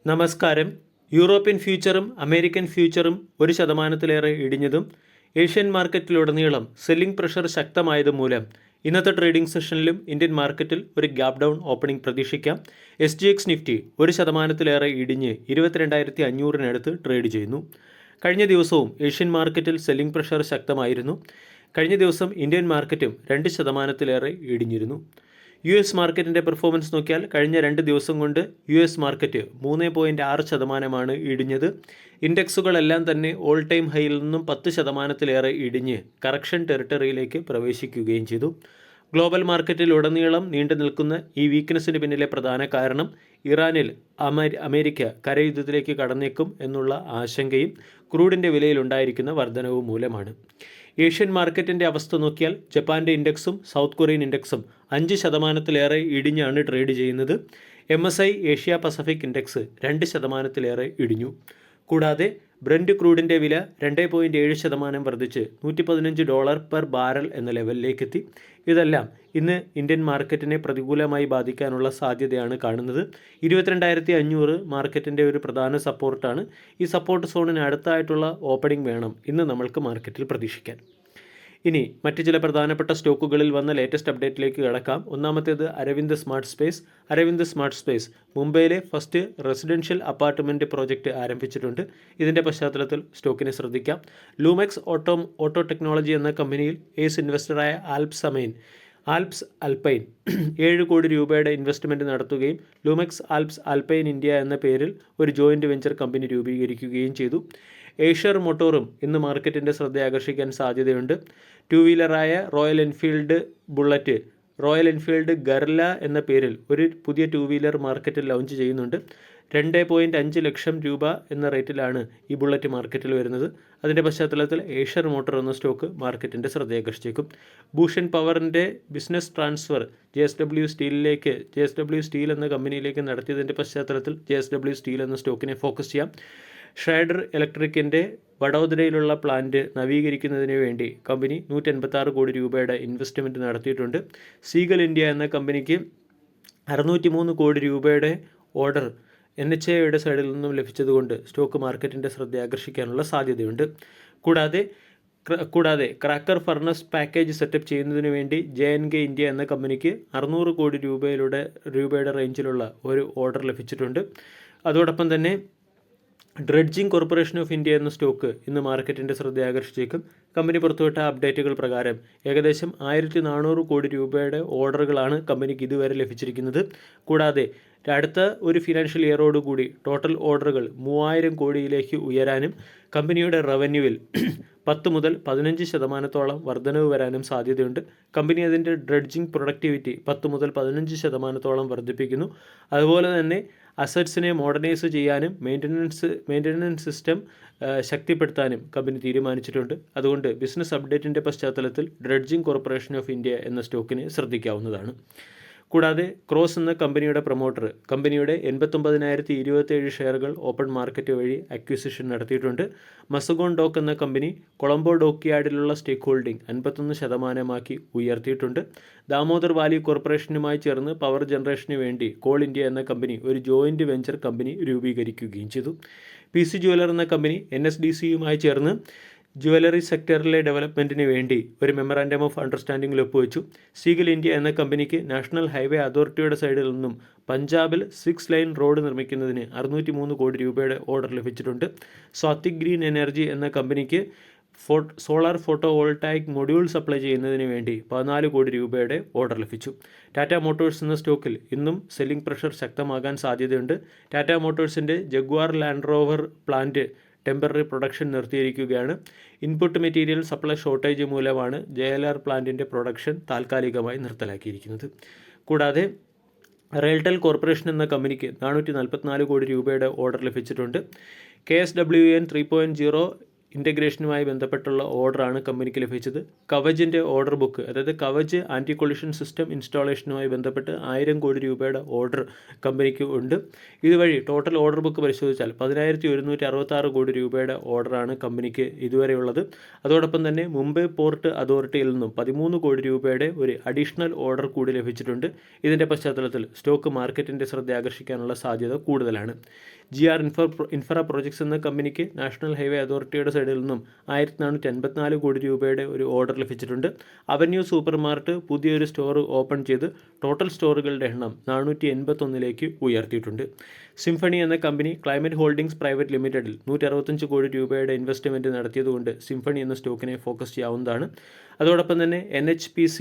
നമസ്കാരം. യൂറോപ്യൻ ഫ്യൂച്ചറും അമേരിക്കൻ ഫ്യൂച്ചറും 1% ഇടിഞ്ഞതും ഏഷ്യൻ മാർക്കറ്റിലുടനീളം സെല്ലിംഗ് പ്രഷർ ശക്തമായതും മൂലം ഇന്നത്തെ ട്രേഡിംഗ് സെഷനിലും ഇന്ത്യൻ മാർക്കറ്റിൽ ഒരു ഗ്യാപ് ഡൗൺ ഓപ്പണിംഗ് പ്രതീക്ഷിക്കാം. SGX നിഫ്റ്റി 1% ഇടിഞ്ഞ് 22,500-നടുത്ത് ട്രേഡ് ചെയ്യുന്നു. കഴിഞ്ഞ ദിവസവും ഏഷ്യൻ മാർക്കറ്റിൽ സെല്ലിംഗ് പ്രഷർ ശക്തമായിരുന്നു. കഴിഞ്ഞ ദിവസം ഇന്ത്യൻ മാർക്കറ്റും 2% ഇടിഞ്ഞിരുന്നു. US മാർക്കറ്റിൻ്റെ പെർഫോമൻസ് നോക്കിയാൽ കഴിഞ്ഞ 2 ദിവസം കൊണ്ട് US മാർക്കറ്റ് 3.6% ഇടിഞ്ഞത്. ഇൻഡെക്സുകളെല്ലാം തന്നെ ഓൾ ടൈം ഹൈയിൽ നിന്നും 10% ഇടിഞ്ഞ് കറക്ഷൻ ടെറിട്ടറിയിലേക്ക് പ്രവേശിക്കുകയും ചെയ്തു. ഗ്ലോബൽ മാർക്കറ്റിൽ ഉടനീളം നീണ്ടു നിൽക്കുന്ന ഈ വീക്ക്നെസ്സിന് പിന്നിലെ പ്രധാന കാരണം ഇറാനിൽ അമേരിക്ക കരയുദ്ധത്തിലേക്ക് കടന്നേക്കും എന്നുള്ള ആശങ്കയും ക്രൂഡിൻ്റെ വിലയിലുണ്ടായിരിക്കുന്ന വർധനവും മൂലമാണ്. ഏഷ്യൻ മാർക്കറ്റിൻ്റെ അവസ്ഥ നോക്കിയാൽ ജപ്പാൻ്റെ ഇൻഡെക്സും സൗത്ത് കൊറിയൻ ഇൻഡെക്സും 5% ഇടിഞ്ഞാണ് ട്രേഡ് ചെയ്യുന്നത്. MSI ഏഷ്യ പസഫിക് ഇൻഡെക്സ് 2% ഇടിഞ്ഞു. കൂടാതെ ബ്രന്റ് ക്രൂഡിൻ്റെ വില 2.7% വർദ്ധിച്ച് $115 പെർ ബാരൽ എന്ന ലെവലിലേക്കെത്തി. ഇതെല്ലാം ഇന്ന് ഇന്ത്യൻ മാർക്കറ്റിനെ പ്രതികൂലമായി ബാധിക്കാനുള്ള സാധ്യതയാണ് കാണുന്നത്. 22,500 മാർക്കറ്റിൻ്റെ ഒരു പ്രധാന സപ്പോർട്ടാണ്. ഈ സപ്പോർട്ട് സോണിന് അടുത്തായിട്ടുള്ള ഓപ്പണിംഗ് വേണം ഇന്ന് നമ്മൾക്ക് മാർക്കറ്റിൽ പ്രതീക്ഷിക്കാൻ. ഇനി മറ്റ് ചില പ്രധാനപ്പെട്ട സ്റ്റോക്കുകളിൽ വന്ന ലേറ്റസ്റ്റ് അപ്ഡേറ്റിലേക്ക് കടക്കാം. ഒന്നാമത്തേത് Aravind smart space. Aravind smart space മുംബൈയിലെ ഫസ്റ്റ് റെസിഡൻഷ്യൽ അപ്പാർട്ട്മെൻറ്റ് പ്രോജക്റ്റ് ആരംഭിച്ചിട്ടുണ്ട്. ഇതിൻ്റെ പശ്ചാത്തലത്തിൽ സ്റ്റോക്കിനെ ശ്രദ്ധിക്കാം. ലൂമെക്സ് ഓട്ടോ ടെക്നോളജി എന്ന കമ്പനിയിൽ ഏസ് ഇൻവെസ്റ്ററായ ആൽപ്സ് അൽപൈൻ 7 കോടി രൂപയുടെ ഇൻവെസ്റ്റ്മെൻറ്റ് നടത്തുകയും ലൂമെക്സ് ആൽപ്സ് അൽപൈൻ ഇന്ത്യ എന്ന പേരിൽ ഒരു ജോയിൻറ്റ് വെഞ്ചർ കമ്പനി രൂപീകരിക്കുകയും ചെയ്തു. ഏഷ്യർ മോട്ടോറും ഇന്ന് മാർക്കറ്റിൻ്റെ ശ്രദ്ധയാകർഷിക്കാൻ സാധ്യതയുണ്ട്. 2 വീലറായ റോയൽ എൻഫീൽഡ് ഗർല എന്ന പേരിൽ ഒരു പുതിയ 2 വീലർ മാർക്കറ്റിൽ ലോഞ്ച് ചെയ്യുന്നുണ്ട്. 2.5 ലക്ഷം രൂപ എന്ന റേറ്റിലാണ് ഈ ബുള്ളറ്റ് മാർക്കറ്റിൽ വരുന്നത്. അതിൻ്റെ പശ്ചാത്തലത്തിൽ ഏഷ്യർ മോട്ടോർ എന്ന സ്റ്റോക്ക് മാർക്കറ്റിൻ്റെ ശ്രദ്ധയാകർഷിച്ചേക്കും. ഭൂഷൺ പവറിൻ്റെ ബിസിനസ് ട്രാൻസ്ഫർ JSW സ്റ്റീൽ എന്ന കമ്പനിയിലേക്ക് നടത്തിയതിൻ്റെ പശ്ചാത്തലത്തിൽ JSW സ്റ്റീൽ എന്ന സ്റ്റോക്കിനെ ഫോക്കസ് ചെയ്യാം. ഷ്രൈഡർ ഇലക്ട്രിക്കിൻ്റെ വഡോദരയിലുള്ള പ്ലാന്റ് നവീകരിക്കുന്നതിന് വേണ്ടി കമ്പനി 186 കോടി രൂപയുടെ ഇൻവെസ്റ്റ്മെൻറ്റ് നടത്തിയിട്ടുണ്ട്. സീഗൽ ഇന്ത്യ എന്ന കമ്പനിക്ക് 603 കോടി രൂപയുടെ ഓർഡർ NHAയുടെ സൈഡിൽ നിന്നും ലഭിച്ചതുകൊണ്ട് സ്റ്റോക്ക് മാർക്കറ്റിൻ്റെ ശ്രദ്ധ ആകർഷിക്കാനുള്ള സാധ്യതയുണ്ട്. കൂടാതെ ക്രാക്കർ ഫർണസ് പാക്കേജ് സെറ്റപ്പ് ചെയ്യുന്നതിന് വേണ്ടി JNK ഇന്ത്യ എന്ന കമ്പനിക്ക് 600 കോടി രൂപയുടെ റേഞ്ചിലുള്ള ഒരു ഓർഡർ ലഭിച്ചിട്ടുണ്ട്. അതോടൊപ്പം തന്നെ ഡ്രഡ്ജിംഗ് കോർപ്പറേഷൻ ഓഫ് ഇന്ത്യ എന്ന സ്റ്റോക്ക് ഇന്ന് മാർക്കറ്റിൻ്റെ ശ്രദ്ധ ആകർഷിച്ചേക്കും. കമ്പനി പുറത്തുവിട്ട അപ്ഡേറ്റുകൾ പ്രകാരം ഏകദേശം 1,400 കോടി രൂപയുടെ ഓർഡറുകളാണ് കമ്പനിക്ക് ഇതുവരെ ലഭിച്ചിരിക്കുന്നത്. കൂടാതെ അടുത്ത ഒരു ഫിനാൻഷ്യൽ ഇയറോടുകൂടി ടോട്ടൽ ഓർഡറുകൾ 3,000 കോടിയിലേക്ക് ഉയരാനും കമ്പനിയുടെ റവന്യൂവിൽ 10 മുതൽ 15% വർധനവ് വരാനും സാധ്യതയുണ്ട്. കമ്പനി അതിൻ്റെ ഡ്രഡ്ജിംഗ് പ്രൊഡക്ടിവിറ്റി 10 മുതൽ 15% വർദ്ധിപ്പിക്കുന്നു. അതുപോലെ തന്നെ അസറ്റ്സിനെ മോഡേണൈസ് ചെയ്യാനും മെയിൻ്റനൻസ് സിസ്റ്റം ശക്തിപ്പെടുത്താനും കമ്പനി തീരുമാനിച്ചിട്ടുണ്ട്. അതുകൊണ്ട് ബിസിനസ് അപ്ഡേറ്റിൻ്റെ പശ്ചാത്തലത്തിൽ ഡ്രഡ്ജിംഗ് കോർപ്പറേഷൻ ഓഫ് ഇന്ത്യ എന്ന സ്റ്റോക്കിനെ ശ്രദ്ധിക്കാവുന്നതാണ്. കൂടാതെ ക്രോസ് എന്ന കമ്പനിയുടെ പ്രൊമോട്ടർ കമ്പനിയുടെ 89,027 ഷെയറുകൾ ഓപ്പൺ മാർക്കറ്റ് വഴി അക്വിസിഷൻ നടത്തിയിട്ടുണ്ട്. മസഗോൺ ഡോക്ക് എന്ന കമ്പനി കൊളംബോ ഡോക്ക്യാർഡിലുള്ള സ്റ്റേക്ക് ഹോൾഡിംഗ് 51% ഉയർത്തിയിട്ടുണ്ട്. ദാമോദർ വാലി കോർപ്പറേഷനുമായി ചേർന്ന് പവർ ജനറേഷന് വേണ്ടി കോൾ ഇന്ത്യ എന്ന കമ്പനി ഒരു ജോയിൻറ്റ് വെഞ്ചർ കമ്പനി രൂപീകരിക്കുകയും ചെയ്തു. PC ജുവലർ എന്ന കമ്പനി NSDCയുമായി ചേർന്ന് ജുവലറി സെക്ടറിലെ ഡെവലപ്മെൻറ്റിന് വേണ്ടി ഒരു മെമ്മറാൻഡം ഓഫ് അണ്ടർസ്റ്റാൻഡിങ്ങിൽ ഒപ്പുവെച്ചു. സീഗൽ ഇന്ത്യ എന്ന കമ്പനിക്ക് നാഷണൽ ഹൈവേ അതോറിറ്റിയുടെ സൈഡിൽ നിന്നും പഞ്ചാബിൽ 6 ലൈൻ റോഡ് നിർമ്മിക്കുന്നതിന് 603 കോടി രൂപയുടെ ഓർഡർ ലഭിച്ചിട്ടുണ്ട്. സ്വാത്തിക് ഗ്രീൻ എനർജി എന്ന കമ്പനിക്ക് solar photo voltaic module supply ചെയ്യുന്നതിന് വേണ്ടി 14 കോടി രൂപയുടെ ഓർഡർ ലഭിച്ചു. ടാറ്റ മോട്ടോഴ്സ് എന്ന സ്റ്റോക്കിൽ ഇന്നും സെല്ലിംഗ് പ്രഷർ ശക്തമാകാൻ സാധ്യതയുണ്ട്. ടാറ്റ മോട്ടോഴ്സിൻ്റെ Jaguar Land Rover plant temporary production നിർത്തിയിരിക്കുകയാണ്. ഇൻപുട്ട് മെറ്റീരിയൽ സപ്ലൈ ഷോർട്ടേജ് മൂലമാണ് JLR പ്ലാന്റിൻ്റെ പ്രൊഡക്ഷൻ താൽക്കാലികമായി നിർത്തലാക്കിയിരിക്കുന്നത്. കൂടാതെ റെയിൽടെൽ കോർപ്പറേഷൻ എന്ന കമ്പനിക്ക് 444 കോടി രൂപയുടെ ഓർഡർ ലഭിച്ചിട്ടുണ്ട്. KSWN 3.0 ഇൻ്റഗ്രേഷനുമായി ബന്ധപ്പെട്ടുള്ള ഓർഡറാണ് കമ്പനിക്ക് ലഭിച്ചത്. കവചിൻ്റെ ഓർഡർ ബുക്ക്, അതായത് കവച് ആൻറ്റി കൊളിഷൻ സിസ്റ്റം ഇൻസ്റ്റാളേഷനുമായി ബന്ധപ്പെട്ട് 1000 കോടി രൂപയുടെ ഓർഡർ കമ്പനിക്ക് ഉണ്ട്. ഇതുവഴി ടോട്ടൽ ഓർഡർ ബുക്ക് പരിശോധിച്ചാൽ 10,166 കോടി രൂപയുടെ ഓർഡറാണ് കമ്പനിക്ക് ഇതുവരെയുള്ളത്. അതോടൊപ്പം തന്നെ മുംബൈ പോർട്ട് അതോറിറ്റിയിൽ നിന്നും 13 കോടി രൂപയുടെ ഒരു അഡീഷണൽ ഓർഡർ കൂടി ലഭിച്ചിട്ടുണ്ട്. ഇതിൻ്റെ പശ്ചാത്തലത്തിൽ സ്റ്റോക്ക് മാർക്കറ്റിൻ്റെ ശ്രദ്ധ ആകർഷിക്കാനുള്ള സാധ്യത കൂടുതലാണ്. ഇൻഫ്ര പ്രോജക്ട്സ് എന്ന കമ്പനിക്ക് നാഷണൽ ഹൈവേ അതോറിറ്റിയുടെ സൈഡിൽ നിന്നും 1454 കോടി രൂപയുടെ ഒരു ഓർഡർ ലഭിച്ചിട്ടുണ്ട്. അവന്യൂ സൂപ്പർ മാർട്ട് പുതിയൊരു സ്റ്റോർ ഓപ്പൺ ചെയ്ത് ടോട്ടൽ സ്റ്റോറുകളുടെ എണ്ണം 481 ഉയർത്തിയിട്ടുണ്ട്. സിംഫണി എന്ന കമ്പനി ക്ലൈമറ്റ് ഹോൾഡിംഗ്സ് പ്രൈവറ്റ് ലിമിറ്റഡിൽ 165 കോടി രൂപയുടെ ഇൻവെസ്റ്റ്മെൻറ്റ് നടത്തിയതുകൊണ്ട് സിംഫണി എന്ന സ്റ്റോക്കിനെ ഫോക്കസ് ചെയ്യാവുന്നതാണ്. അതോടൊപ്പം തന്നെ NHPC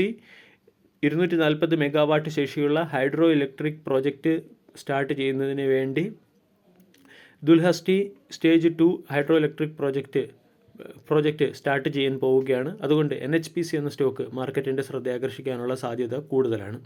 240 മെഗാവാട്ട് ശേഷിയുള്ള ഹൈഡ്രോ ഇലക്ട്രിക് പ്രോജക്റ്റ് സ്റ്റാർട്ട് ചെയ്യുന്നതിന് വേണ്ടി Dulhasti stage 2 hydro electric project start ചെയ്യാൻ പോവുകയാണ്. അതുകൊണ്ട് NHPC എന്ന സ്റ്റോക്ക് മാർക്കറ്റിൻ്റെ ശ്രദ്ധ ആകർഷിക്കാനുള്ള സാധ്യത കൂടുതലാണ്.